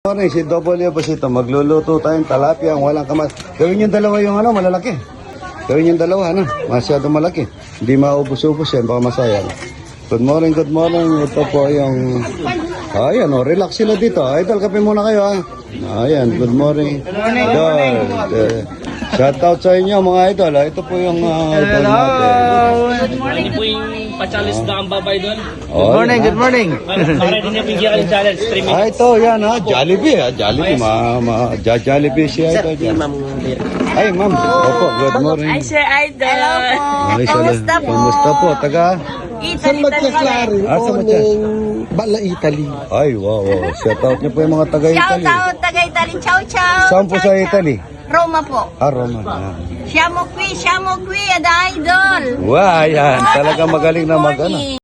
Morning, si W Busito. Magluluto tayong talapia ang walang kamas. Gawin yung dalawa yung ano, malalaki. Gawin yung dalawa, ano, masyado malaki. Hindi maubos-ubos yan, baka masayang. Good morning, good morning. Ito po yung... Ayan, oh, relax sila dito. Idol, kape muna kayo, ha. Ayan, good morning. Idol. Shout out sa inyo, mga idol. Ito po yung idol natin. Good morning. Ano po yung pachalis na ang babay doon? Good morning, Good morning. Para din niya bigyan ka ng challenge, 3 minutes. Ito, yan, ha. Jollibee, ha. Jollibee, Jollibee siya ito. Ay, ma'am. Opo, good morning. Ay, Sir Idol. Hello po. Ay, Kamusta po? Kamusta po? Taga? Italy, Italy. Sa Matya? Bala Italy. Ay, wow, wow. Shout out niyo po yung mga Ciao, taga-Italy. ciao, taga Italy. Ciao, ciao. Saan po Ciao, sa ciao. Italy? Roma po. Roma. Siamo qui, ada idol. Wow, yan. Talaga magaling na mag-ano.